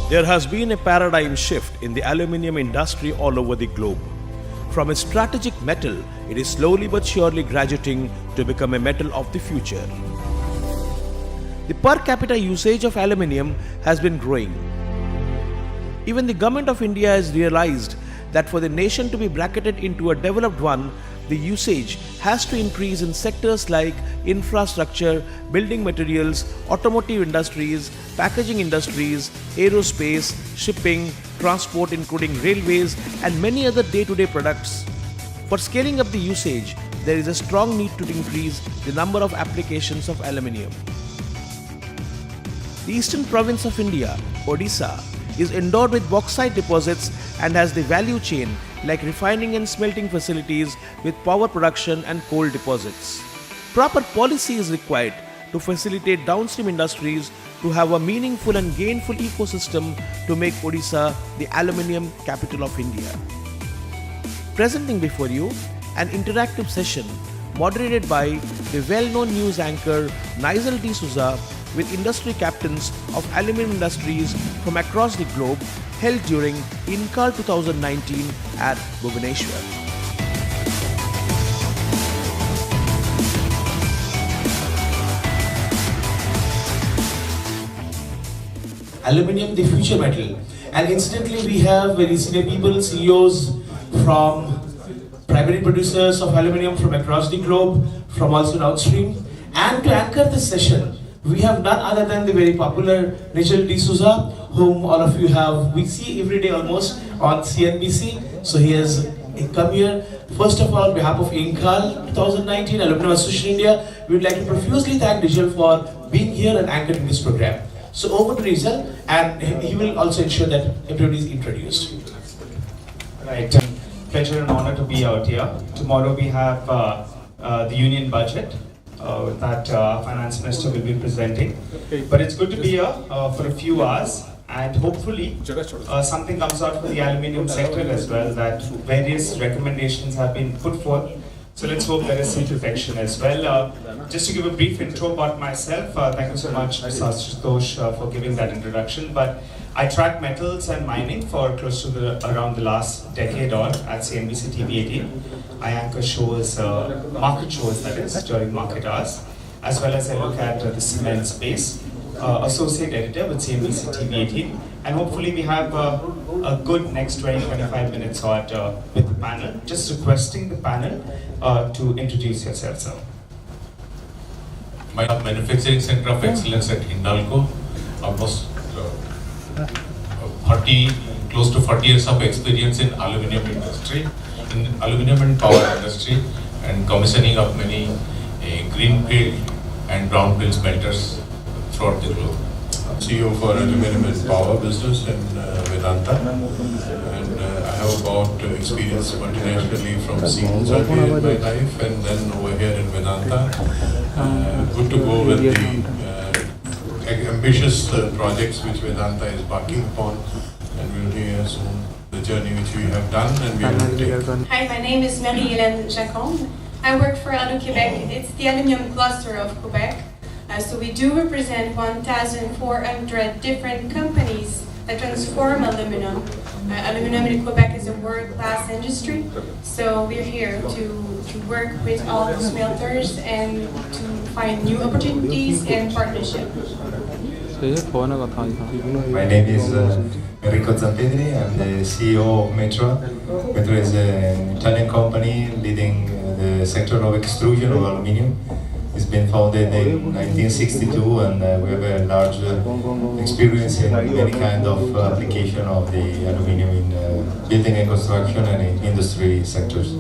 There has been a paradigm shift in the aluminium industry all over the globe. From a strategic metal, it is slowly but surely graduating to become a metal of the future. The per capita usage of aluminium has been growing. Even the government of India has realized that for the nation to be bracketed into a developed one, the usage has to increase in sectors like infrastructure, building materials, automotive industries, packaging industries, aerospace, shipping, transport including railways and many other day-to-day products. For scaling up the usage, there is a strong need to increase the number of applications of aluminium. The eastern province of India, Odisha, is endowed with bauxite deposits and has the value chain like refining and smelting facilities with power production and coal deposits. Proper policy is required to facilitate downstream industries to have a meaningful and gainful ecosystem to make Odisha the aluminium capital of India. Presenting before you an interactive session moderated by the well-known news anchor Nigel D'Souza with industry captains of aluminium industries from across the globe, held during Incal 2019 at Bhubaneswar. Aluminium, the future metal. And incidentally, we have very senior people, CEOs from primary producers of aluminium from across the globe, from also downstream. And to anchor this session, we have none other than the very popular Nigel D'Souza, whom all of you we see every day almost on CNBC. So he has come here. First of all, on behalf of Incal 2019, Aluminium Association India, we would like to profusely thank Nigel for being here and anchoring this program. So over to Nigel, and he will also ensure that everybody is introduced. Right, pleasure and honor to be out here. Tomorrow we have the union budget. That Finance Minister will be presenting. But it's good to be here for a few hours, and hopefully something comes out for the aluminium sector as well, that various recommendations have been put forth. So let's hope there is some perfection as well. Just to give a brief intro about myself, thank you so much, Mr. Ashutosh, for giving that introduction. But I track metals and mining for close to around the last decade or at CNBC TV 18. I anchor shows, market shows that is, during market hours, as well as I look at the cement space, associate editor with CNBC TV 18, and hopefully we have a good next 20-25 minutes with the panel. Just requesting the panel to introduce yourself, sir. My manufacturing center of excellence at Hindalco, almost close to 40 years of experience in aluminium industry, in aluminium and power industry, and commissioning of many greenfield and brownfield smelters throughout the globe. CEO for aluminium and power business in Vedanta, and I have about experience multinationally from Siemens earlier in my life, and then over here in Vedanta. Good to go with the ambitious projects which Vedanta is embarking upon, and we'll hear soon the journey which we have done and we will take. Hi, my name is Marie-Hélène Jacombe. I work for Alu-Québec. It's the aluminium cluster of Quebec. So we do represent 1,400 different companies that transform aluminum. Aluminum in Quebec is a world-class industry, so we're here to work with all the smelters and to find new opportunities and partnerships. My name is Enrico Zampedri. I'm the CEO of Metro. Metro is an Italian company leading the sector of extrusion of aluminium. It's been founded in 1962, and we have a large experience in many kind of application of the aluminium in building and construction and in industry sectors.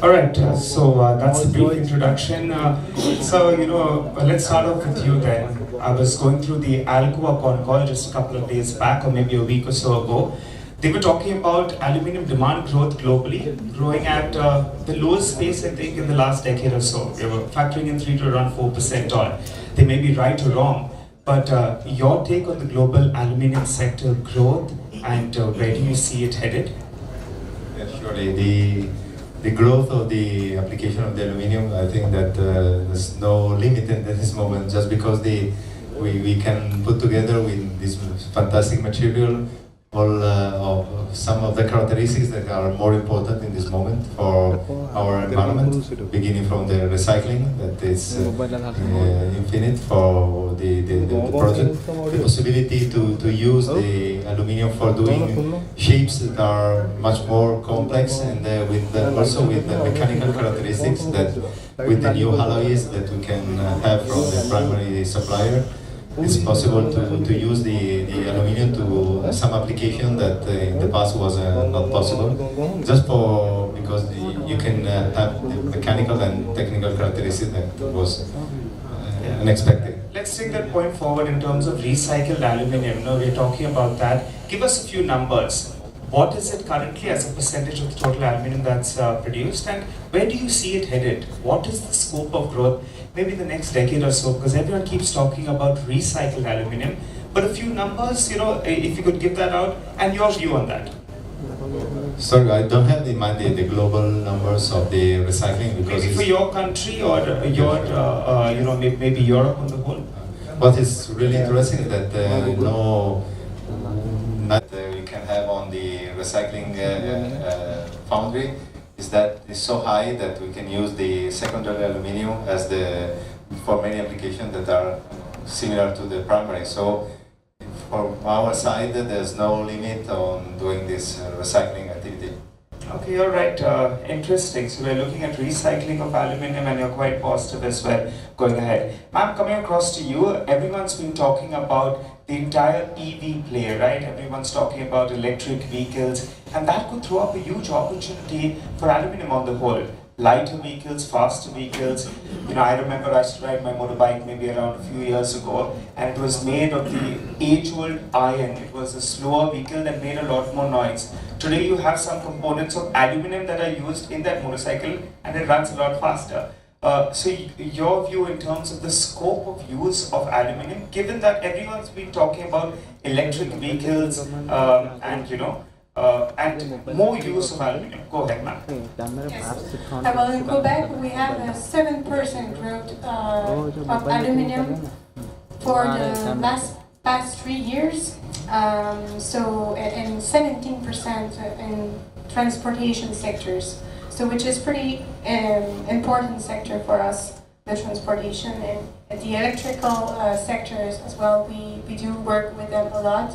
All right, so that's a brief introduction. Let's start off with you then. I was going through the Alcoa con call just a couple of days back, or maybe a week or so ago. They were talking about aluminium demand growth globally, growing at the lowest pace, I think, in the last decade or so. They were factoring in 3 to around 4% on. They may be right or wrong, but your take on the global aluminium sector growth, and where do you see it headed? Yeah, surely the growth of the application of the aluminium, I think that there's no limit in this moment, just because the we can put together with this fantastic material all of some of the characteristics that are more important in this moment for our environment, beginning from the recycling that is infinite for the project, the possibility to use the aluminium for doing shapes that are much more complex, and also with the mechanical characteristics that with the new alloys that we can have from the primary supplier. It's possible to use the aluminium to some application that in the past was not possible, just because you can have the mechanical and technical characteristics that was unexpected. Let's take that point forward in terms of recycled aluminium. Now we're talking about that. Give us a few numbers. What is it currently as a percentage of the total aluminium that's produced, and where do you see it headed? What is the scope of growth, maybe the next decade or so? Because everyone keeps talking about recycled aluminium, but a few numbers, if you could give that out, and your view on that. Sorry, I don't have in mind the global numbers of the recycling because maybe for your country or your, maybe Europe on the whole. What is really interesting is that we can have on the recycling foundry is that it's so high that we can use the secondary aluminium as for many applications that are similar to the primary. So from our side, there's no limit on doing this recycling activity. Okay, you're right. Interesting. So we're looking at recycling of aluminium, and you're quite positive as well going ahead. Ma'am, coming across to you, everyone's been talking about the entire EV play, right? Everyone's talking about electric vehicles, and that could throw up a huge opportunity for aluminium on the whole. Lighter vehicles, faster vehicles. I remember I used to ride my motorbike maybe around a few years ago, and it was made of the age-old iron. It was a slower vehicle that made a lot more noise. Today you have some components of aluminium that are used in that motorcycle, and it runs a lot faster. So your view in terms of the scope of use of aluminium, given that everyone's been talking about electric vehicles and more use of aluminium. Go ahead, ma'am. Yes. Well, in Quebec, we have a 7% growth of aluminium for the past 3 years. And 17% in transportation sectors. So which is pretty important sector for us, the transportation, and the electrical sectors as well. We do work with them a lot.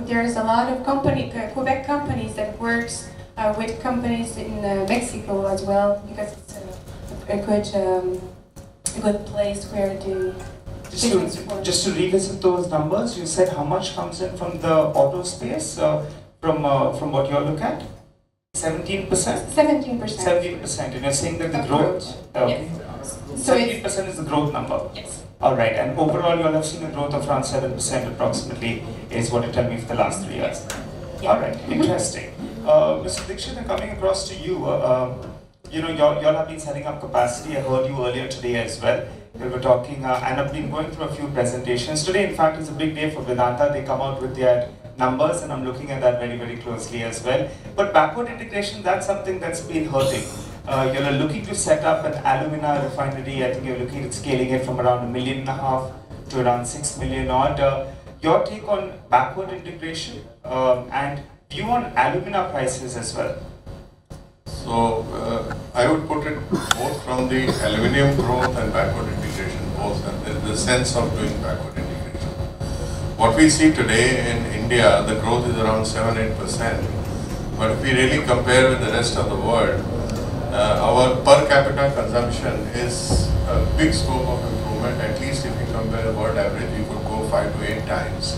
There's a lot of Quebec companies that works with companies in Mexico as well, because it's a good place where the just to revisit those numbers, you said how much comes in from the auto space from what you look at? 17%? 17%. 17%, and you're saying that the growth, yes. So 17% is the growth number? Yes. Alright, and overall you all have seen a growth of around 7% approximately, is what you tell me for the last 3 years. Yeah. Alright, interesting. Mr. Dixit, coming across to you, you all have been setting up capacity. I heard you earlier today as well. We were talking, and I've been going through a few presentations. Today, in fact, is a big day for Vedanta. They come out with their numbers, and I'm looking at that very, very closely as well. But backward integration, that's something that's been hurting. You're looking to set up an alumina refinery. I think you're looking at scaling it from around 1.5 million to around 6 million odd. Your take on backward integration and view on alumina prices as well? So I would put it both from the aluminium growth and backward integration, both, and the sense of doing backward integration. What we see today in India, the growth is around 7-8%. But if we really compare with the rest of the world, our per capita consumption is a big scope of improvement. At least if we compare world average, we could go 5 to 8 times,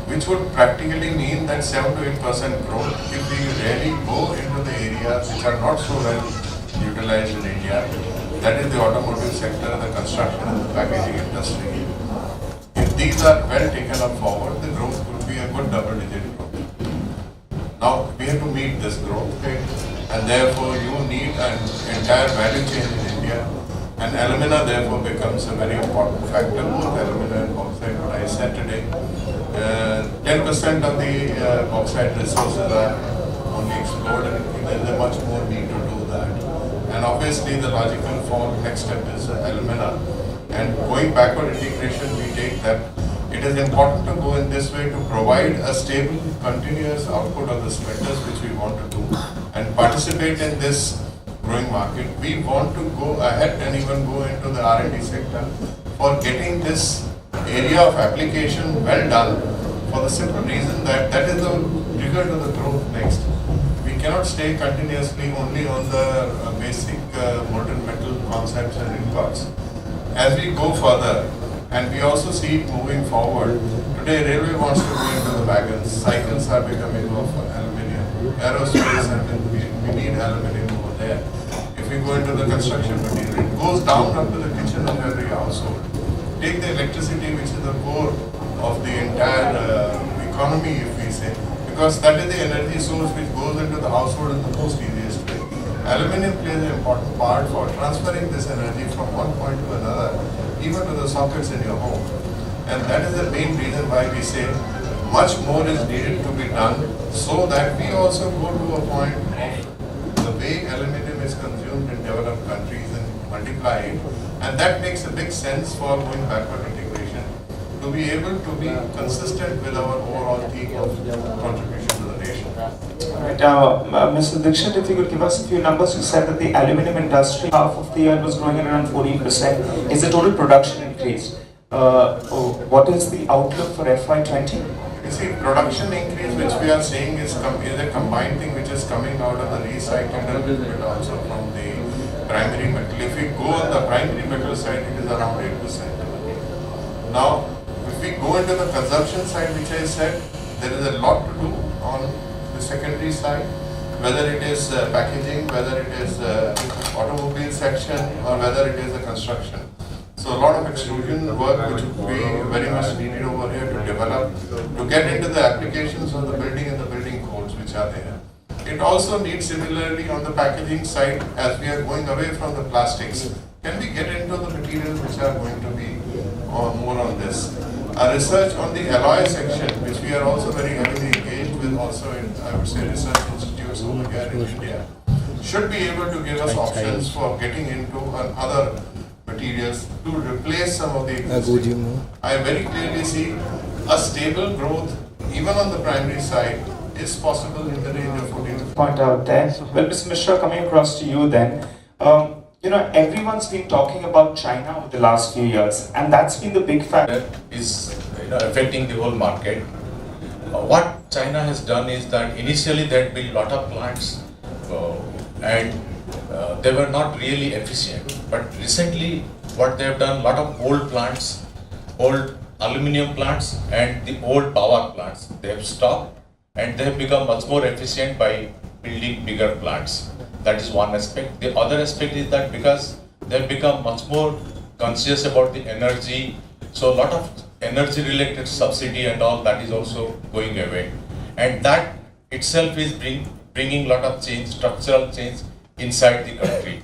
which would practically mean that 7 to 8% growth if we really go into the areas which are not so well utilized in India. That is the automotive sector, the construction and the packaging industry. If these are well taken up forward, the growth could be a good double-digit growth. Now, we have to meet this growth rate, and therefore you need an entire value chain in India. And alumina therefore becomes a very important factor, both alumina and bauxite, what I said today. 10% of the bauxite resources are only explored, and there is a much more need to do that. And obviously the logical next step is alumina. And going backward integration, we take that it is important to go in this way to provide a stable, continuous output of the smelters which we want to do and participate in this growing market. We want to go ahead and even go into the R&D sector for getting this area of application well done, for the simple reason that that is the trigger to the growth next. We cannot stay continuously only on the basic molten metal concepts and ingots. As we go further, and we also see it moving forward, today railway wants to go into the wagons, cycles are becoming of aluminium, aerospace, and we need aluminium over there. If we go into the construction material, it goes down up to the kitchen of every household. Take the electricity, which is the core of the entire economy, if we say, because that is the energy source which goes into the household in the most easiest way. Aluminium plays an important part for transferring this energy from one point to another, even to the sockets in your home. And that is the main reason why we say much more is needed to be done, so that we also go to a point of the way aluminium is consumed in developed countries and multiply it. And that makes a big sense for going backward integration, to be able to be consistent with our overall theme of contribution to the nation. Right. Mr. Dixit, if you could give us a few numbers. You said that the aluminium industry half of the year was growing at around 14%. Is the total production increased? What is the outlook for FY20? You see, production increase which we are saying is a combined thing which is coming out of the recycled and a little bit also from the primary metal. If we go on the primary metal side, it is around 8%. Now, if we go into the consumption side, which I said, there is a lot to do on the secondary side, whether it is packaging, whether it is automobile section, or whether it is a construction. So a lot of extrusion work which would be very much needed over here to develop, to get into the applications of the building and the building codes which are there. It also needs similarly on the packaging side, as we are going away from the plastics, can we get into the materials which are going to be more on this? A research on the alloy section, which we are also very heavily engaged with also in, I would say, research institutes over here in India, should be able to give us options for getting into other materials to replace some of the existing. I very clearly see a stable growth, even on the primary side, is possible in the range of 14 to 15%. Point out there. Well, Mr. Mishra, coming across to you then. Everyone's been talking about China over the last few years, and that's been the big factor. Is affecting the whole market. What China has done is that initially they had built a lot of plants and they were not really efficient. But recently what they have done, a lot of old plants, old aluminium plants and the old power plants, they have stopped and they have become much more efficient by building bigger plants. That is one aspect. The other aspect is that because they have become much more conscious about the energy, so a lot of energy related subsidy and all that is also going away. And that itself is bringing a lot of change, structural change inside the country.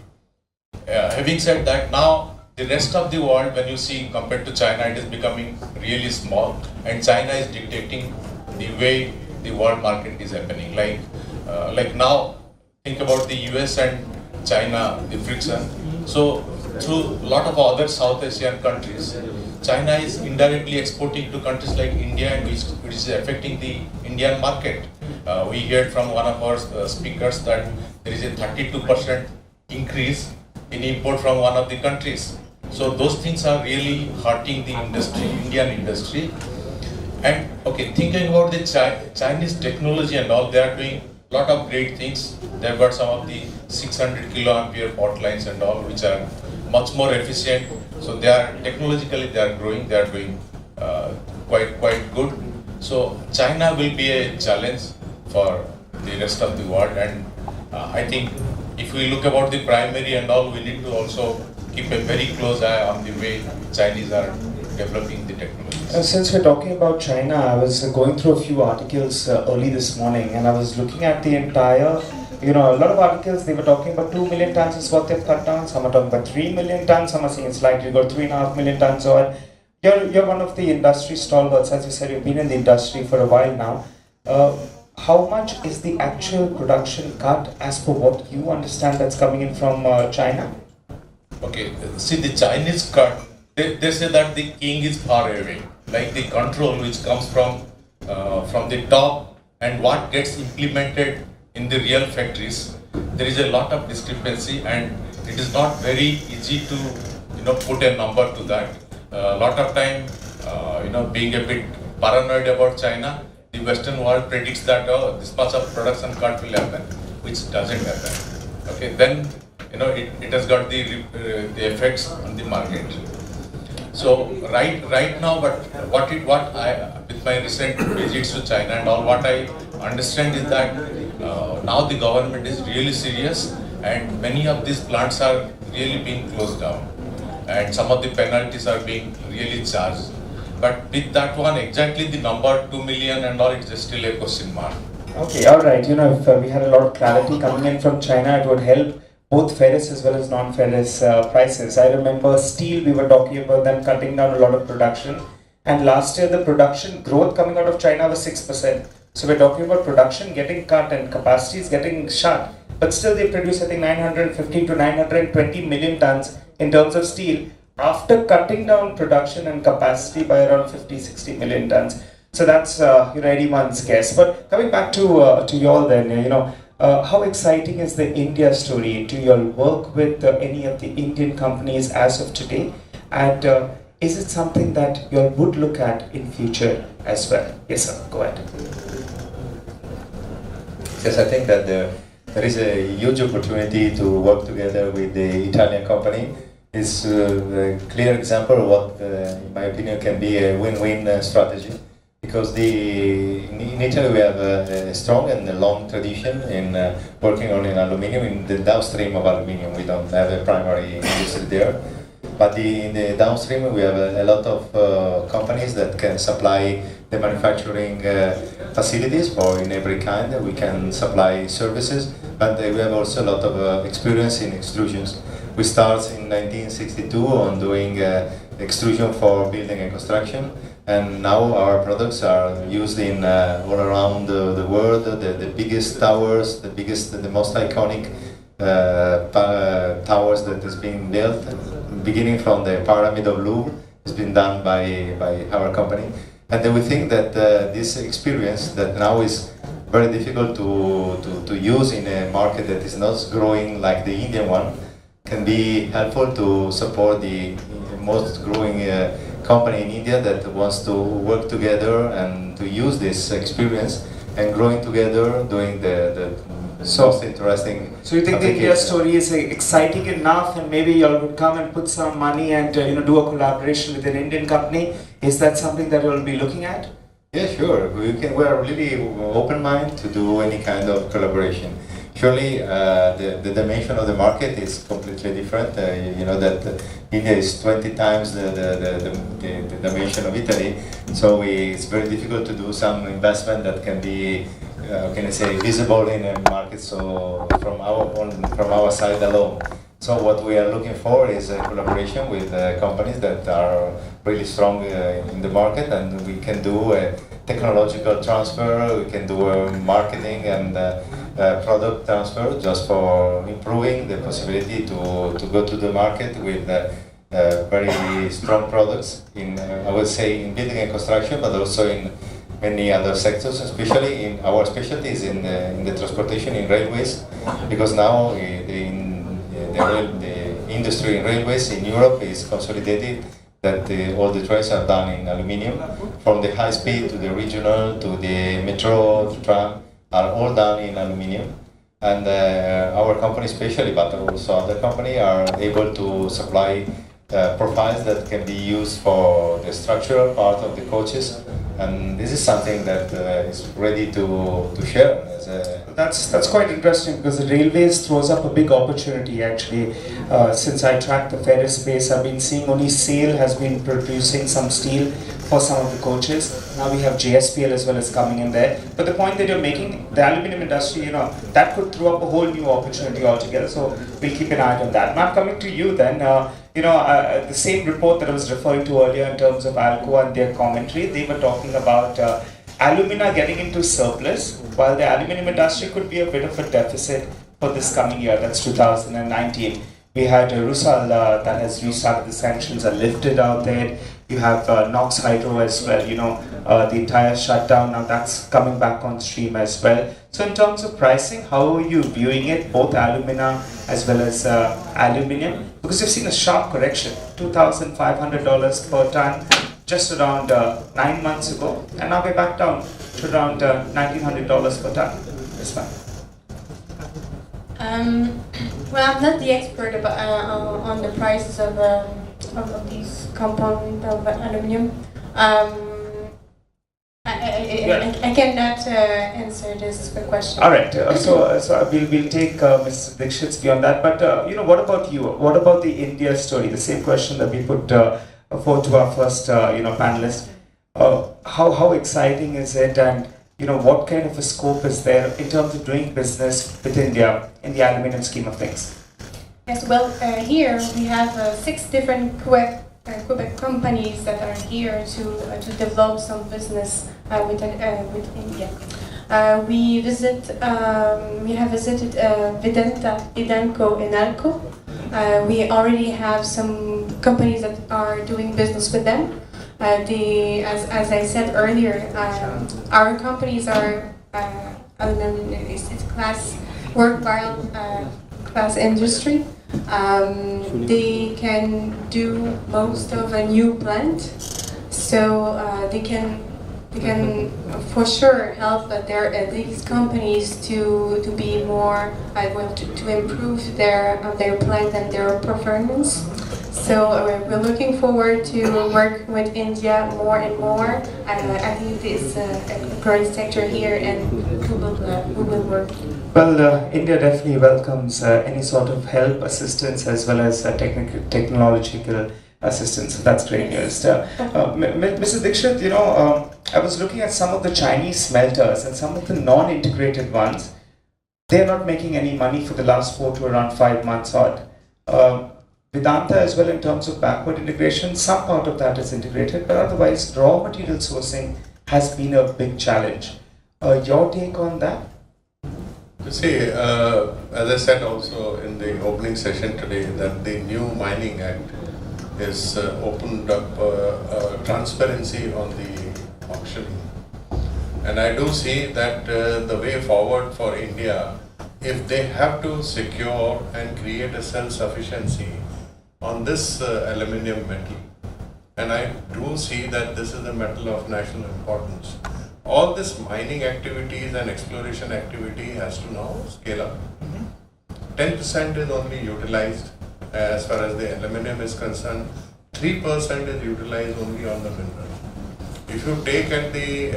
Having said that, now the rest of the world, when you see compared to China, it is becoming really small, and China is dictating the way the world market is happening. Like now, think about the US and China, the friction. So through a lot of other South Asian countries, China is indirectly exporting to countries like India, and which is affecting the Indian market. We heard from one of our speakers that there is a 32% increase in import from one of the countries. So those things are really hurting the industry, Indian industry. And okay, thinking about the Chinese technology and all, they are doing a lot of great things. They've got some of the 600 kiloampere pot lines and all, which are much more efficient. So they are technologically they are growing. They are doing quite good. So China will be a challenge for the rest of the world. And I think if we look about the primary and all, we need to also keep a very close eye on the way Chinese are developing the technology. Since we're talking about China, I was going through a few articles early this morning, and I was looking at the entire, a lot of articles, they were talking about 2 million tons is what they've cut down, some are talking about 3 million tons, some are saying it's likely to go 3.5 million tons. So you're one of the industry stalwarts, as you said, you've been in the industry for a while now. How much is the actual production cut as per what you understand that's coming in from China? Okay, see the Chinese cut they say that the king is far away, like the control which comes from the top and what gets implemented in the real factories. There is a lot of discrepancy, and it is not very easy to put a number to that. A lot of time, being a bit paranoid about China, the Western world predicts that this much of production cut will happen, which doesn't happen. Okay, then it has got the effects on the market. So right now, but what I with my recent visits to China and all, what I understand is that now the government is really serious, and many of these plants are really being closed down, and some of the penalties are being really charged. But with that one, exactly the number 2 million and all, it's still a question mark. Okay, all right. If we had a lot of clarity coming in from China, it would help both ferrous as well as non-ferrous prices. I remember steel, we were talking about them cutting down a lot of production. And last year, the production growth coming out of China was 6%. So we're talking about production getting cut and capacities getting shut. But still, they produce, I think, 950 to 920 million tons in terms of steel, after cutting down production and capacity by around 50-60 million tons. So that's anyone's guess. But coming back to you all then, how exciting is the India story? Do you all work with any of the Indian companies as of today? And is it something that you all would look at in future as well? Yes, sir. Go ahead. Yes, I think that there is a huge opportunity to work together with the Italian company. It's a clear example of what, in my opinion, can be a win-win strategy. Because in Italy we have a strong and a long tradition in working on aluminium, in the downstream of aluminium. We don't have a primary industry there. But in the downstream we have a lot of companies that can supply the manufacturing facilities for in every kind. We can supply services, but we have also a lot of experience in extrusions. We started in 1962 on doing extrusion for building and construction, and now our products are used in all around the world. The biggest towers, the most iconic towers that has been built, beginning from the Pyramid of Louvre, has been done by our company. And then we think that this experience that now is very difficult to use in a market that is not growing like the Indian one, can be helpful to support the most growing company in India that wants to work together and to use this experience and growing together, doing the most interesting. So you think the India story is exciting enough, and maybe you all would come and put some money and do a collaboration with an Indian company? Is that something that you will be looking at? Yeah, sure. We are really open-minded to do any kind of collaboration. Surely, the dimension of the market is completely different. You know that India is 20 times the dimension of Italy, so it's very difficult to do some investment that can be, can I say, visible in a market. So from our side alone. So what we are looking for is a collaboration with companies that are really strong in the market, and we can do a technological transfer, we can do a marketing and product transfer just for improving the possibility to go to the market with very strong products in, I would say, in building and construction, but also in many other sectors, especially in our specialties in the transportation in railways, because now the industry in railways in Europe is consolidated, that all the trains are done in aluminium, from the high speed to the regional to the metro to tram, are all done in aluminium. And our company especially, but also other companies, are able to supply profiles that can be used for the structural part of the coaches. And this is something that is ready to share. That's quite interesting, because the railways throws up a big opportunity actually. Since I track the ferrous space, I've been seeing only SAIL has been producing some steel for some of the coaches. Now we have JSPL as well as coming in there. But the point that you're making, the aluminium industry, that could throw up a whole new opportunity altogether. So we'll keep an eye on that. Matt, coming to you then, the same report that I was referring to earlier in terms of Alcoa and their commentary, they were talking about alumina getting into surplus, while the aluminium industry could be a bit of a deficit for this coming year, that's 2019. We had Rusal that has restarted, the sanctions are lifted out there. You have Nox Hydro as well, the entire shutdown, now that's coming back on stream as well. So in terms of pricing, how are you viewing it, both alumina as well as aluminium? Because you've seen a sharp correction, $2,500 per ton just around 9 months ago, and now we're back down to around $1,900 per ton. Yes, ma'am. Well, I'm not the expert on the prices of these components of aluminium. I cannot answer this question. All right. So we'll take Mr. Dixit's view on that. But what about you? What about the India story? The same question that we put forward to our first panelist. How exciting is it, and what kind of a scope is there in terms of doing business with India in the aluminium scheme of things? Yes, well, here we have 6 different Quebec companies that are here to develop some business with India. We have visited Vedanta, Incal, and Alco. We already have some companies that are doing business with them. As I said earlier, our companies are aluminum, it's class worthwhile class industry. They can do most of a new plant, so they can for sure help these companies to be more to improve their plant and their performance. So we're looking forward to work with India more and more. I think it's a growing sector here, and we will work. Well, India definitely welcomes any sort of help, assistance, as well as technological assistance. That's great news. Mr. Dixit, I was looking at some of the Chinese smelters and some of the non-integrated ones. They're not making any money for the last 4 to around 5 months odd. Vedanta as well, in terms of backward integration, some part of that is integrated, but otherwise raw material sourcing has been a big challenge. Your take on that? You see, as I said also in the opening session today, that the new Mining Act has opened up transparency on the auctioning. And I do see that the way forward for India, if they have to secure and create a self-sufficiency on this aluminium metal, and I do see that this is a metal of national importance, all this mining activities and exploration activity has to now scale up. 10% is only utilized as far as the aluminium is concerned. 3% is utilized only on the mineral. If you take at the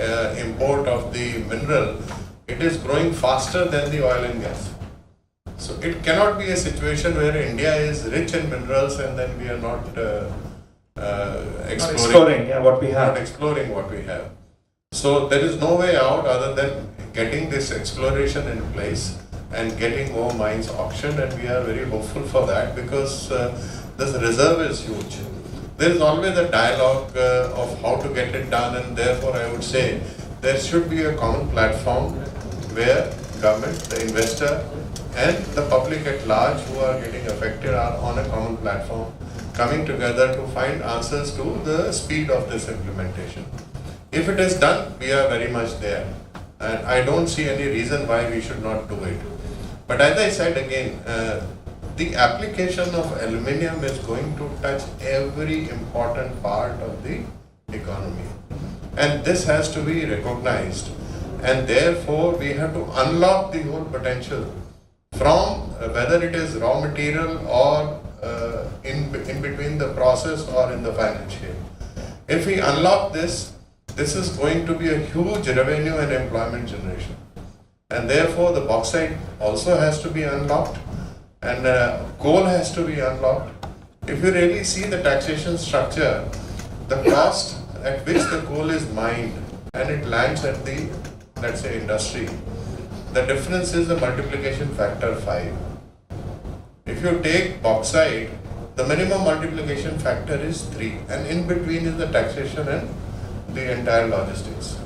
import of the mineral, it is growing faster than the oil and gas. So it cannot be a situation where India is rich in minerals and then we are not exploring what we have. Not exploring what we have. So there is no way out other than getting this exploration in place and getting more mines auctioned, and we are very hopeful for that because this reserve is huge. There is always a dialogue of how to get it done, and therefore I would say there should be a common platform where government, the investor and the public at large who are getting affected are on a common platform, coming together to find answers to the speed of this implementation. If it is done, we are very much there, and I don't see any reason why we should not do it. But as I said again, the application of aluminium is going to touch every important part of the economy, and this has to be recognized, and therefore we have to unlock the whole potential from whether it is raw material or in between the process or in the final shape. If we unlock this, this is going to be a huge revenue and employment generation, and therefore the bauxite also has to be unlocked, and coal has to be unlocked. If you really see the taxation structure, the cost at which the coal is mined and it lands at the, let's say, industry, the difference is the multiplication factor 5. If you take bauxite, the minimum multiplication factor is 3, and in between is the taxation and the entire logistics.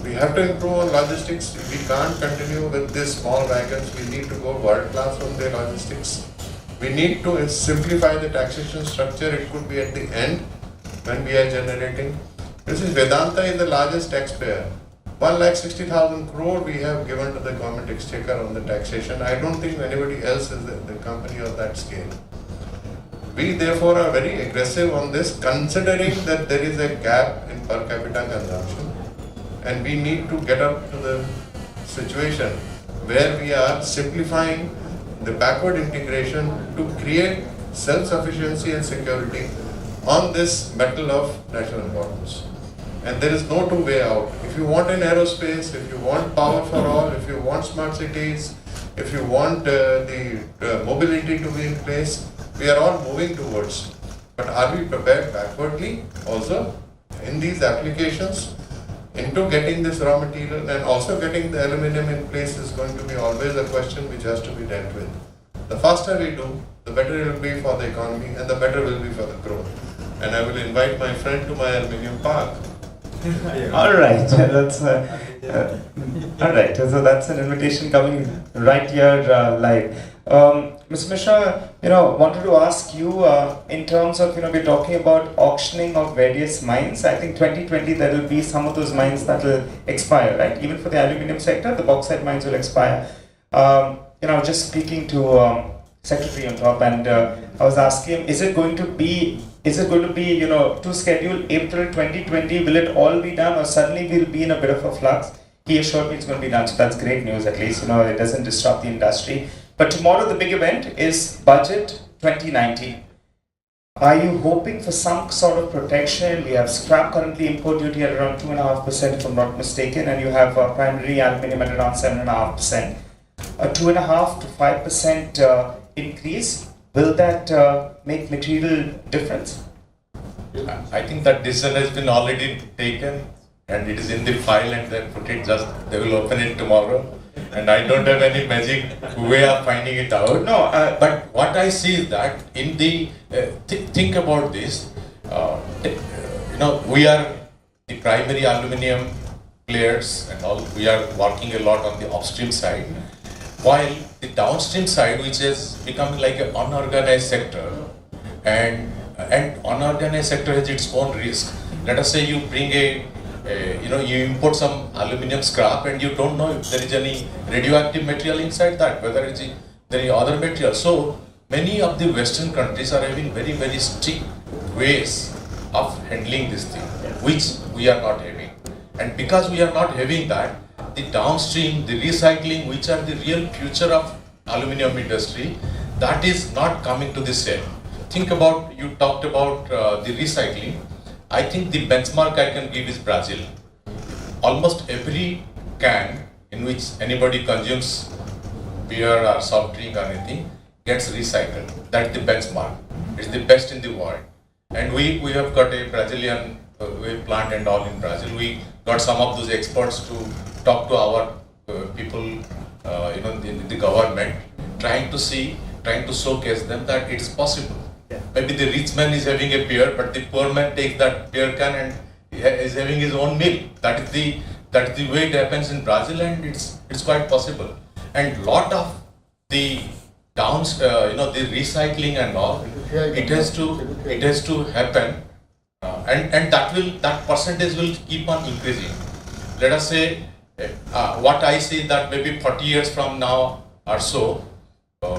We have to improve on logistics. We can't continue with these small wagons. We need to go world class on the logistics. We need to simplify the taxation structure. It could be at the end when we are generating. This is Vedanta is the largest taxpayer. 1,60,000 crore we have given to the government exchequer on the taxation. I don't think anybody else is the company of that scale. We therefore are very aggressive on this, considering that there is a gap in per capita consumption, and we need to get up to the situation where we are simplifying the backward integration to create self-sufficiency and security on this metal of national importance. And there is no two way out. If you want an aerospace, if you want power for all, if you want smart cities, if you want the mobility to be in place, we are all moving towards. But are we prepared backwardly also in these applications into getting this raw material, and also getting the aluminum in place is going to be always a question which has to be dealt with. The faster we do, the better it will be for the economy and the better will be for the growth. And I will invite my friend to my aluminium park. All right, that's all right. So that's an invitation coming right here live. Mr. Mishra, wanted to ask you in terms of we're talking about auctioning of various mines. I think 2020 there will be some of those mines that will expire, right? Even for the aluminium sector, the bauxite mines will expire. Just speaking to Secretary on top, and I was asking him, is it going to be to schedule April 2020? Will it all be done, or suddenly we'll be in a bit of a flux? He assured me it's going to be done, so that's great news. At least it doesn't disrupt the industry. But tomorrow the big event is Budget 2019. Are you hoping for some sort of protection? We have scrap currently import duty at around 2.5%, if I'm not mistaken, and you have primary aluminium at around 7.5%. A 2.5 to 5% increase, will that make material difference? I think that decision has been already taken, and it is in the file, and they will open it tomorrow. And I don't have any magic way of finding it out. No, but what I see is that in the think about this. We are the primary aluminium players and all. We are working a lot on the upstream side, while the downstream side, which is becoming like an unorganized sector, and unorganized sector has its own risk. Let us say you bring you import some aluminium scrap and you don't know if there is any radioactive material inside that, whether there is other material. So many of the Western countries are having very, very strict ways of handling this thing, which we are not having. And because we are not having that, the downstream, the recycling, which are the real future of aluminium industry, that is not coming to the set. Think about, you talked about the recycling. I think the benchmark I can give is Brazil. Almost every can in which anybody consumes beer or soft drink or anything gets recycled. That's the benchmark. It's the best in the world. And we have got a Brazilian plant and all in Brazil. We got some of those experts to talk to our people, the government, trying to showcase them that it's possible. Maybe the rich man is having a beer, but the poor man takes that beer can and is having his own meal. That is the way it happens in Brazil, and it's quite possible. And lot of the the recycling and all, it has to happen, and that percentage will keep on increasing. Let us say, what I see that maybe 40 years from now or so.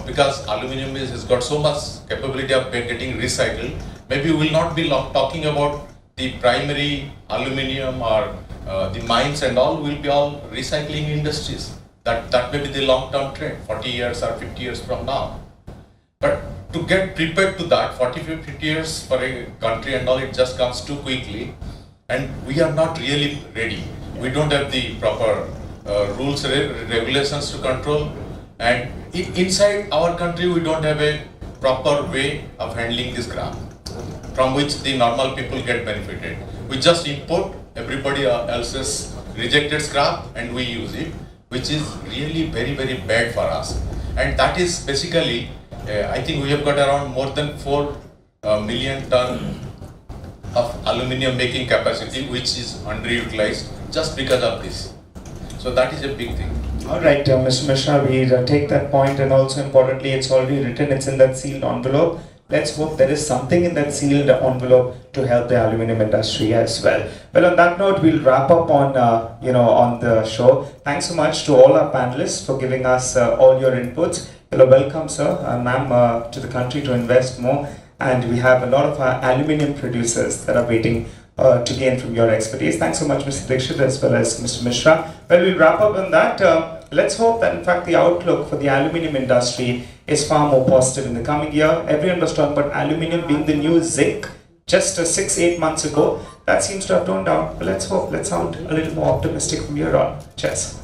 Because aluminium has got so much capability of getting recycled, maybe we will not be talking about the primary aluminium or the mines and all. Will be all recycling industries. That may be the long-term trend, 40 years or 50 years from now. But to get prepared to that, 40-50 years for a country and all, it just comes too quickly, and we are not really ready. We don't have the proper rules, regulations to control. And inside our country, we don't have a proper way of handling this scrap, from which the normal people get benefited. We just import everybody else's rejected scrap and we use it, which is really very, very bad for us. And that is basically, I think we have got around more than 4 million ton of aluminium making capacity, which is underutilized just because of this. So that is a big thing. Alright, Mr. Mishra, we take that point, and also importantly, it's already written, it's in that sealed envelope. Let's hope there is something in that sealed envelope to help the aluminium industry as well. Well, on that note, we'll wrap up on on the show. Thanks so much to all our panelists for giving us all your inputs. You're welcome, sir, ma'am, to the country to invest more. And we have a lot of our aluminium producers that are waiting to gain from your expertise. Thanks so much, Mr. Dixit, as well as Mr. Mishra. Well, we'll wrap up on that. Let's hope that, in fact, the outlook for the aluminium industry is far more positive in the coming year. Everyone was talking about aluminium being the new zinc just 6-8 months ago. That seems to have toned down. But let's hope, let's sound a little more optimistic from here on. Cheers.